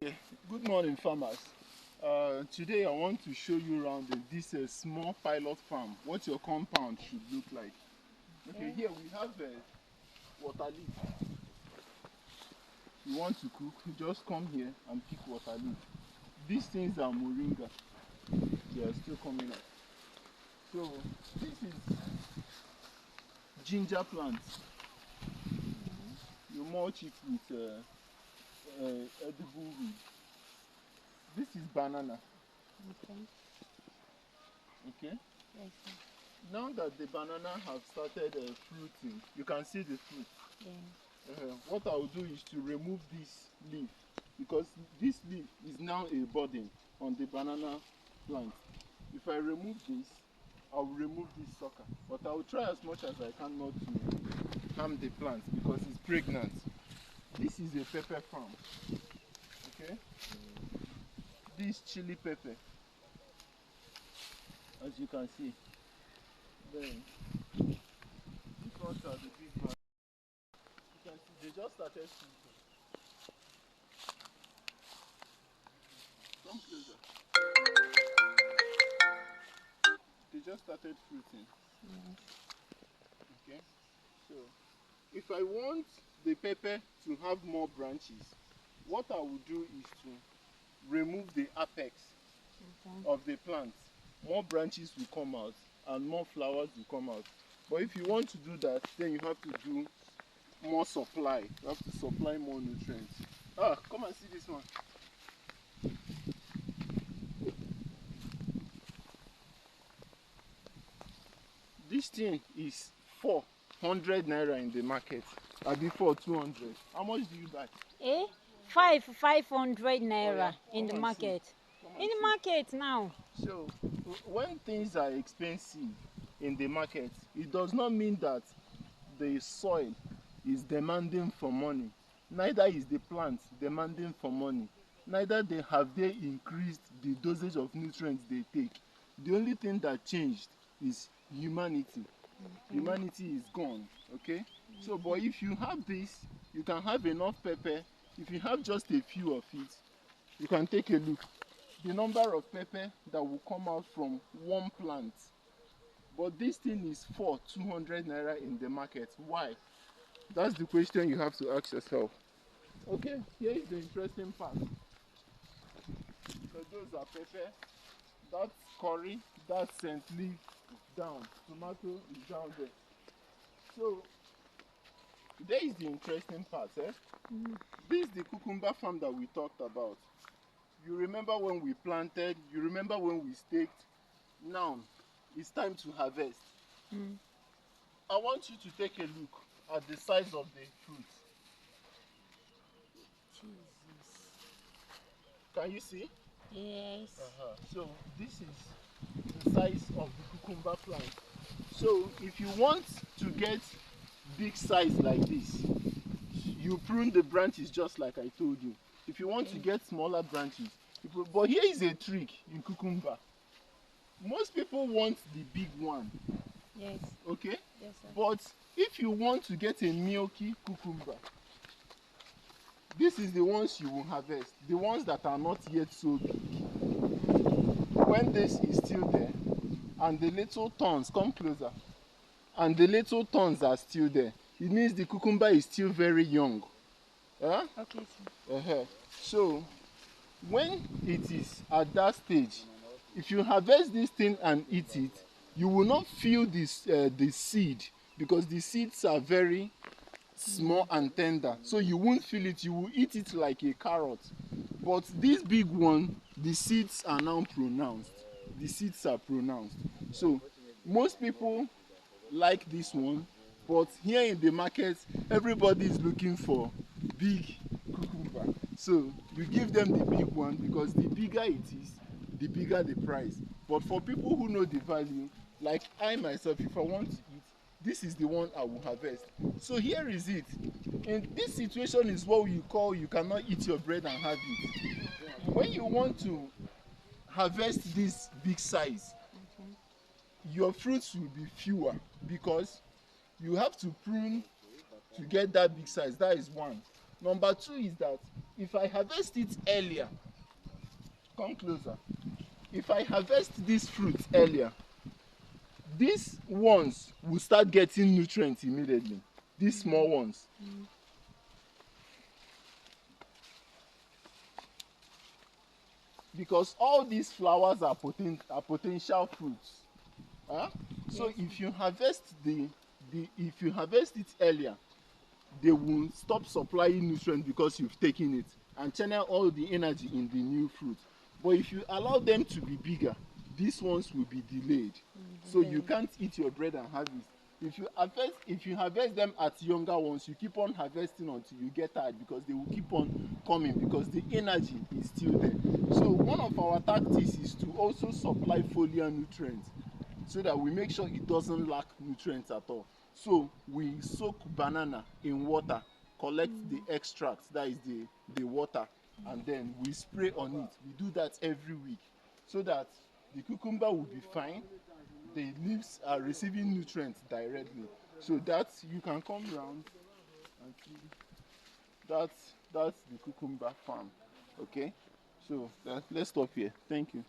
Yeah. Good morning, farmers. Today I want to show you around this small pilot farm, what your compound should look like. Okay, here we have water leaf. You want to cook, just come here and pick water leaf. These things are moringa. They are still coming up. So this is ginger plants. You mulch it with edible weed. This is banana. Okay. Okay. Yes, sir. Now that the banana have started fruiting, you can see the fruit. Yeah. What I will do is to remove this leaf, because this leaf is now a burden on the banana plant. If I remove this, I will remove this sucker, but I will try as much as I can not to harm the plant because it's pregnant. This is a pepper farm. Okay. This chili pepper, as you can see. Then these ones are the big ones. You can see they just started shooting. Come closer. They just started fruiting. Yes. Okay. So if I want the pepper to have more branches, what I will do is to remove the apex Okay. of the plant. More branches will come out and more flowers will come out. But if you want to do that, then you have to do more supply. You have to supply more nutrients. Come and see this one. This thing is 400 naira in the market. I before 200. How much do you buy? 500 naira in the market. In the market now. So when things are expensive in the market, it does not mean that the soil is demanding for money. Neither is the plant demanding for money. Neither have they increased the dosage of nutrients they take. The only thing that changed is humanity. Humanity is gone. Okay. So but if you have this, you can have enough pepper. If you have just a few of it, you can take a look. The number of pepper that will come out from one plant. But this thing is for 200 naira in the market. Why? That's the question you have to ask yourself. Okay, here is the interesting part. So those are pepper, that's curry, that's scent leaf down, tomato is down there. So there is the interesting part. This is the cucumber farm that we talked about. You remember when we planted, you remember when we staked. Now it's time to harvest. I want you to take a look at the size of the fruit. Jesus. Can you see? Yes. So this is the size of the cucumber plant. So if you want to get big size like this, you prune the branches just like I told you. If you want to get smaller branches, but here is a trick in cucumber. Most people want the big one. Yes. Okay? Yes, sir. But if you want to get a milky cucumber, this is the ones you will harvest. The ones that are not yet so big. When this is still there, and the little thorns, come closer, and the little thorns are still there, it means the cucumber is still very young. Okay, sir. So when it is at that stage, if you harvest this thing and eat it, you will not feel this the seed, because the seeds are very small and tender, so you won't feel it. You will eat it like a carrot. But this big one, the seeds are now pronounced. The seeds are pronounced. So most people like this one, but here in the market, everybody is looking for big cucumber. So you give them the big one, because the bigger it is, the bigger the price. But for people who know the value, like I myself, if I want to eat, this is the one I will harvest. So here is it. In this situation is what you call you cannot eat your bread and have it. When you want to harvest this big size, your fruits will be fewer, because you have to prune to get that big size. That is one. Number two is that if I harvest it earlier, come closer. If I harvest this fruit earlier, these ones will start getting nutrients immediately. These small ones. Because all these flowers are potential fruits. Huh? So Yes. if you harvest if you harvest it earlier, they will stop supplying nutrients because you've taken it and channel all the energy in the new fruit. But if you allow them to be bigger, these ones will be delayed. So you can't eat your bread and have it. If you harvest them at younger ones, you keep on harvesting until you get tired because they will keep on coming because the energy is still there. So one of our tactics is to also supply foliar nutrients so that we make sure it doesn't lack nutrients at all. So we soak banana in water, collect the extract, that is the water, and then we spray on it. We do that every week so that the cucumber will be fine. The leaves are receiving nutrients directly. So that you can come round and see that's the cucumber farm. Okay, so let's stop here. Thank you.